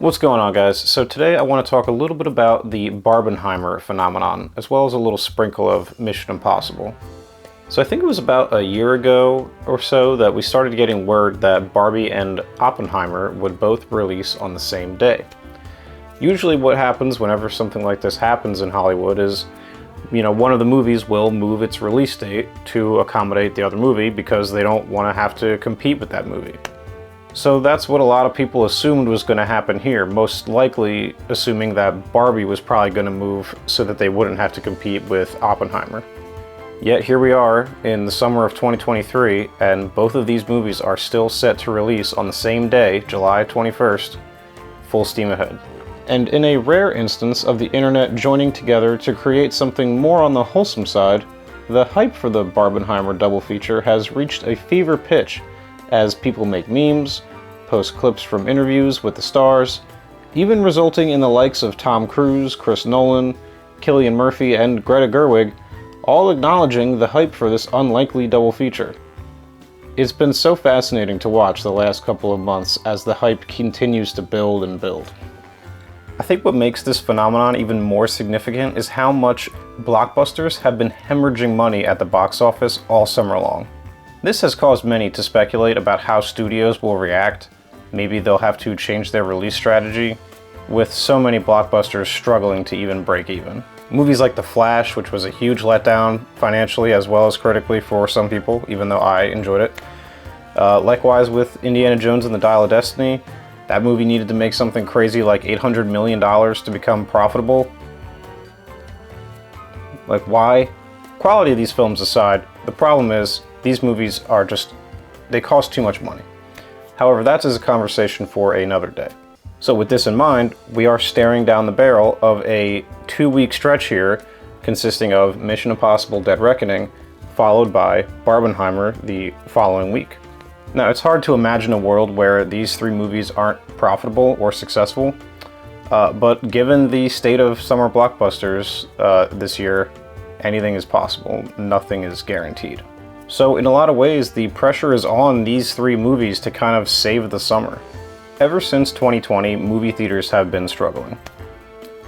What's going on, guys? So today I want to talk a little bit about the Barbenheimer phenomenon, as well as a little sprinkle of Mission Impossible. So I think it was about a year ago or so that we started getting word that Barbie and Oppenheimer would both release on the same day. Usually what happens whenever something like this happens in Hollywood is, one of the movies will move its release date to accommodate the other movie because they don't want to have to compete with that movie. So that's what a lot of people assumed was going to happen here, most likely assuming that Barbie was probably going to move so that they wouldn't have to compete with Oppenheimer. Yet here we are in the summer of 2023, and both of these movies are still set to release on the same day, July 21st, full steam ahead. And in a rare instance of the internet joining together to create something more on the wholesome side, the hype for the Barbenheimer double feature has reached a fever pitch as people make memes, post clips from interviews with the stars, even resulting in the likes of Tom Cruise, Chris Nolan, Cillian Murphy, and Greta Gerwig all acknowledging the hype for this unlikely double feature. It's been so fascinating to watch the last couple of months as the hype continues to build and build. I think what makes this phenomenon even more significant is how much blockbusters have been hemorrhaging money at the box office all summer long. This has caused many to speculate about how studios will react. Maybe they'll have to change their release strategy, with so many blockbusters struggling to even break even. Movies like The Flash, which was a huge letdown financially as well as critically for some people, even though I enjoyed it. Likewise with Indiana Jones and the Dial of Destiny, that movie needed to make something crazy like $800 million to become profitable. Like, why? Quality of these films aside, the problem is these movies are they cost too much money. However, that's a conversation for another day. So with this in mind, we are staring down the barrel of a 2-week stretch here consisting of Mission Impossible: Dead Reckoning, followed by Barbenheimer the following week. Now, it's hard to imagine a world where these three movies aren't profitable or successful, but given the state of summer blockbusters this year, anything is possible. Nothing is guaranteed. So in a lot of ways, the pressure is on these three movies to kind of save the summer. Ever since 2020, movie theaters have been struggling.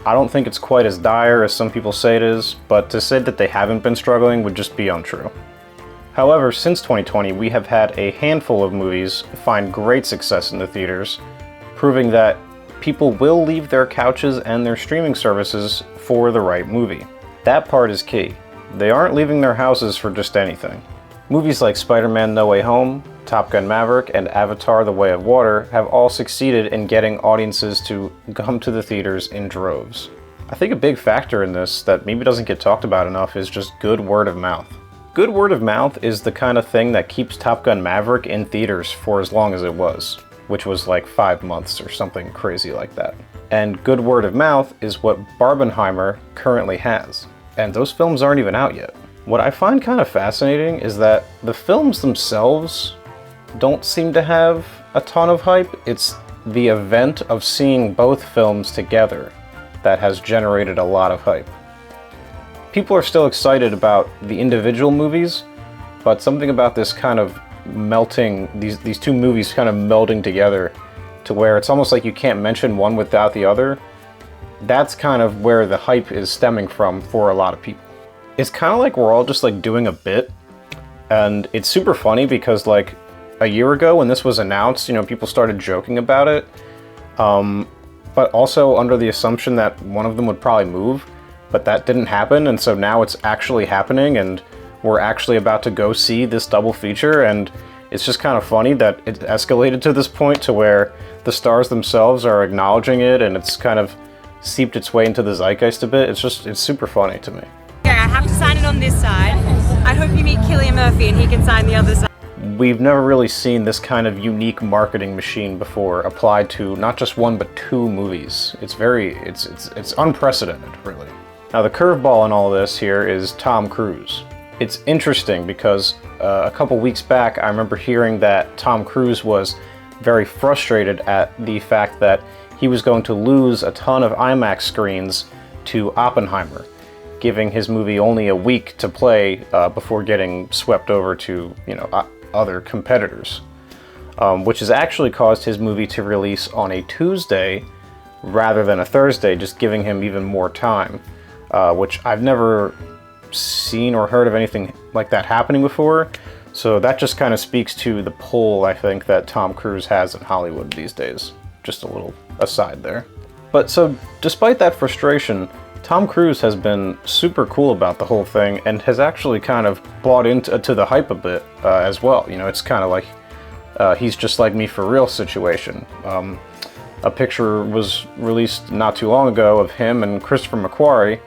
I don't think it's quite as dire as some people say it is, but to say that they haven't been struggling would just be untrue. However, since 2020, we have had a handful of movies find great success in the theaters, proving that people will leave their couches and their streaming services for the right movie. That part is key. They aren't leaving their houses for just anything. Movies like Spider-Man: No Way Home, Top Gun: Maverick, and Avatar: The Way of Water have all succeeded in getting audiences to come to the theaters in droves. I think a big factor in this that maybe doesn't get talked about enough is just good word of mouth. Good word of mouth is the kind of thing that keeps Top Gun: Maverick in theaters for as long as it was, which was like 5 months or something crazy like that. And good word of mouth is what Barbenheimer currently has. And those films aren't even out yet. What I find kind of fascinating is that the films themselves don't seem to have a ton of hype. It's the event of seeing both films together that has generated a lot of hype. People are still excited about the individual movies, but something about this kind of melting, these two movies kind of melding together to where it's almost like you can't mention one without the other. That's kind of where the hype is stemming from for a lot of people. It's kind of like we're all just like doing a bit, and it's super funny because like a year ago when this was announced, people started joking about it, but also under the assumption that one of them would probably move, but that didn't happen, and so now it's actually happening, and we're actually about to go see this double feature, and it's just kind of funny that it escalated to this point to where the stars themselves are acknowledging it, and it's kind of seeped its way into the zeitgeist a bit. It's super funny to me. Okay, I have to sign it on this side. I hope you meet Cillian Murphy and he can sign the other side. We've never really seen this kind of unique marketing machine before applied to not just one but two movies. It's unprecedented, really. Now the curveball in all this here is Tom Cruise. It's interesting because a couple weeks back I remember hearing that Tom Cruise was very frustrated at the fact that he was going to lose a ton of IMAX screens to Oppenheimer, giving his movie only a week to play before getting swept over to other competitors, which has actually caused his movie to release on a Tuesday rather than a Thursday, just giving him even more time, which I've never seen or heard of anything like that happening before. So that just kind of speaks to the pull, I think, that Tom Cruise has in Hollywood these days. Just a little aside there. But so, despite that frustration, Tom Cruise has been super cool about the whole thing and has actually kind of bought into the hype a bit as well. You know, it's kind of like he's just like me for real situation. A picture was released not too long ago of him and Christopher McQuarrie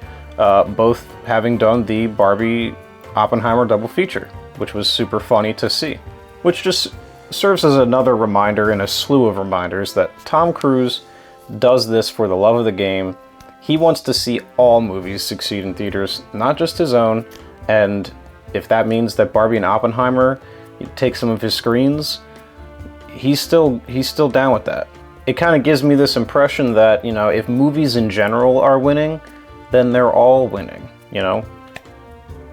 both having done the Barbie Oppenheimer double feature, which was super funny to see. Which just serves as another reminder in a slew of reminders that Tom Cruise does this for the love of the game. He wants to see all movies succeed in theaters, not just his own, and if that means that Barbie and Oppenheimer take some of his screens, he's still down with that. It kind of gives me this impression that, you know, if movies in general are winning, then they're all winning, you know?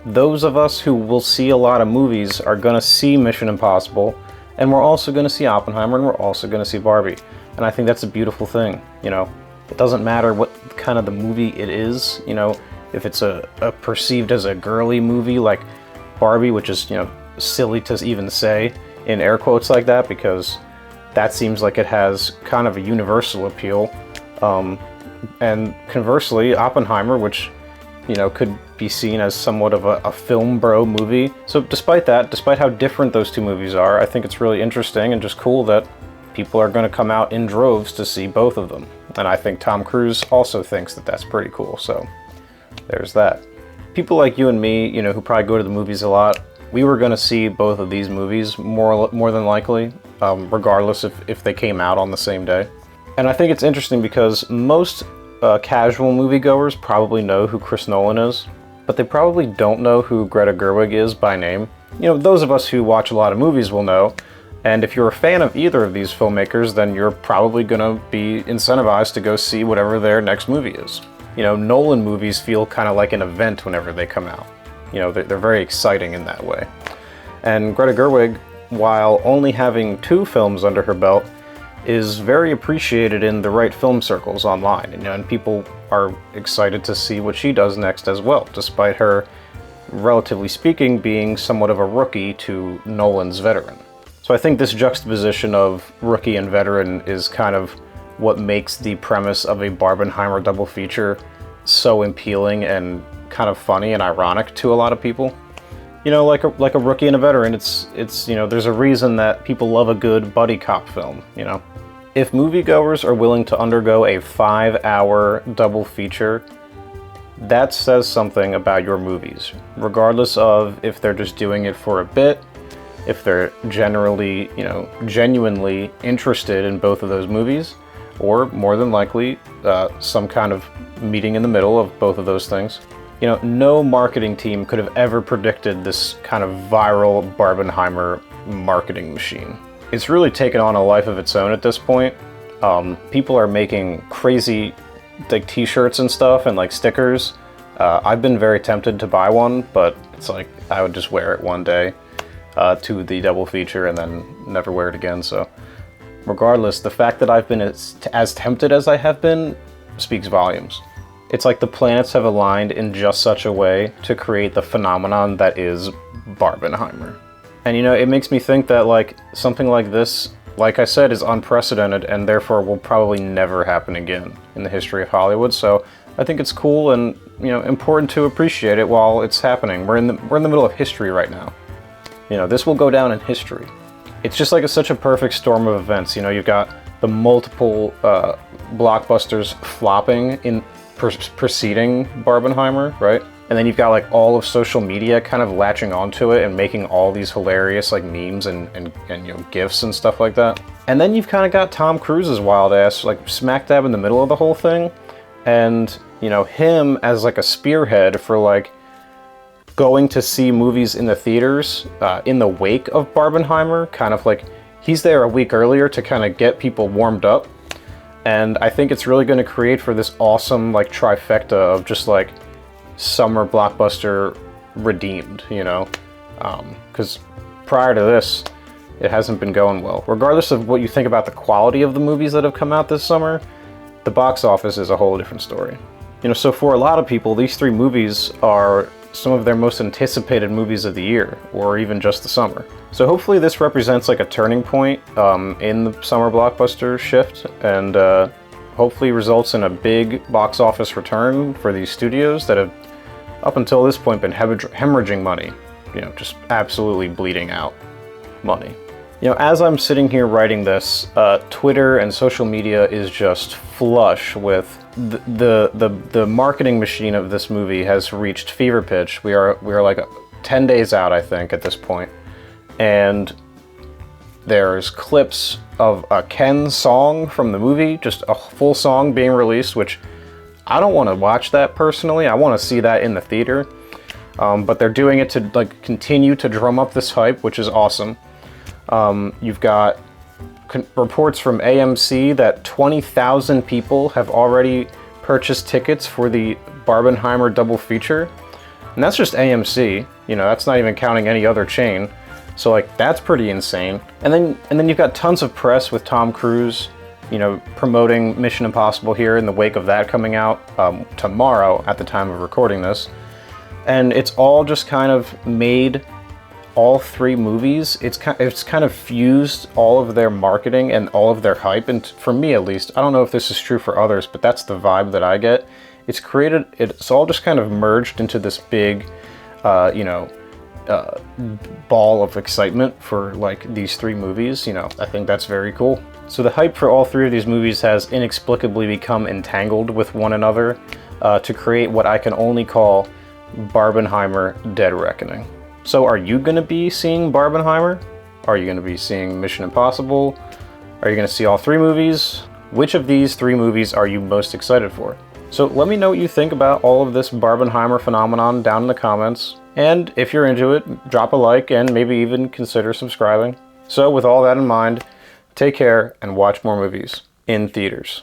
Those of us who will see a lot of movies are gonna see Mission Impossible, and we're also gonna see Oppenheimer, and we're also gonna see Barbie. And I think that's a beautiful thing, you know? It doesn't matter what kind of the movie it is, you know, if it's a perceived as a girly movie like Barbie, which is, you know, silly to even say in air quotes like that, because that seems like it has kind of a universal appeal. And conversely, Oppenheimer, which, you know, could be seen as somewhat of a film bro movie. So despite that, despite how different those two movies are, I think it's really interesting and just cool that people are going to come out in droves to see both of them. And I think Tom Cruise also thinks that that's pretty cool, so there's that. People like you and me, you know, who probably go to the movies a lot, we were going to see both of these movies more than likely, regardless if they came out on the same day. And I think it's interesting because most casual moviegoers probably know who Chris Nolan is, but they probably don't know who Greta Gerwig is by name. You know, those of us who watch a lot of movies will know, and if you're a fan of either of these filmmakers, then you're probably gonna be incentivized to go see whatever their next movie is. You know, Nolan movies feel kind of like an event whenever they come out. You know, they're very exciting in that way. And Greta Gerwig, while only having 2 films under her belt, is very appreciated in the right film circles online. You know, and people are excited to see what she does next as well, despite her, relatively speaking, being somewhat of a rookie to Nolan's veteran. So I think this juxtaposition of rookie and veteran is kind of what makes the premise of a Barbenheimer double feature so appealing and kind of funny and ironic to a lot of people. You know, like a rookie and a veteran, it's you know, there's a reason that people love a good buddy cop film, you know. If moviegoers are willing to undergo a 5-hour double feature, that says something about your movies, regardless of if they're just doing it for a bit, if they're generally, you know, genuinely interested in both of those movies, or more than likely, some kind of meeting in the middle of both of those things. You know, no marketing team could have ever predicted this kind of viral Barbenheimer marketing machine. It's really taken on a life of its own at this point. People are making crazy, like, t-shirts and stuff and like stickers. I've been very tempted to buy one, but it's like I would just wear it one day to the double feature and then never wear it again. So regardless, the fact that I've been as tempted as I have been speaks volumes. It's like the planets have aligned in just such a way to create the phenomenon that is Barbenheimer. And you know, it makes me think that like something like this, like I said, is unprecedented and therefore will probably never happen again in the history of Hollywood. So I think it's cool and, you know, important to appreciate it while it's happening. We're in the middle of history right now. You know, this will go down in history. It's just like such a perfect storm of events. You know, you've got the multiple blockbusters flopping in preceding Barbenheimer, right? And then you've got like all of social media kind of latching onto it and making all these hilarious like memes and you know, GIFs and stuff like that. And then you've kind of got Tom Cruise's wild ass like smack dab in the middle of the whole thing. And, you know, him as like a spearhead for like going to see movies in the theaters in the wake of Barbenheimer, kind of like he's there a week earlier to kind of get people warmed up. And I think it's really going to create for this awesome like trifecta of just like summer blockbuster redeemed, you know, because prior to this, it hasn't been going well. Regardless of what you think about the quality of the movies that have come out this summer, the box office is a whole different story. You know, so for a lot of people, these 3 movies are some of their most anticipated movies of the year, or even just the summer. So hopefully this represents like a turning point in the summer blockbuster shift, and hopefully results in a big box office return for these studios that have, up until this point, been hemorrhaging money. You know, just absolutely bleeding out money. You know, as I'm sitting here writing this, Twitter and social media is just flush with the marketing machine of this movie has reached fever pitch. We are like 10 days out, I think, at this point. And there's clips of a Ken song from the movie, just a full song being released, which I don't want to watch that personally. I want to see that in the theater. But they're doing it to like continue to drum up this hype, which is awesome. You've got reports from AMC that 20,000 people have already purchased tickets for the Barbenheimer double feature. And that's just AMC, you know, that's not even counting any other chain. So like, that's pretty insane. And then you've got tons of press with Tom Cruise, you know, promoting Mission Impossible here in the wake of that coming out tomorrow at the time of recording this. And it's all just kind of made all 3 movies, it's kind of fused all of their marketing and all of their hype, and for me at least, I don't know if this is true for others, but that's the vibe that I get. It's all just kind of merged into this big, you know, ball of excitement for like these 3 movies. You know, I think that's very cool. So the hype for all 3 of these movies has inexplicably become entangled with one another to create what I can only call Barbenheimer Dead Reckoning. So are you going to be seeing Barbenheimer? Are you going to be seeing Mission Impossible? Are you going to see all 3 movies? Which of these 3 movies are you most excited for? So let me know what you think about all of this Barbenheimer phenomenon down in the comments. And if you're into it, drop a like and maybe even consider subscribing. So with all that in mind, take care and watch more movies in theaters.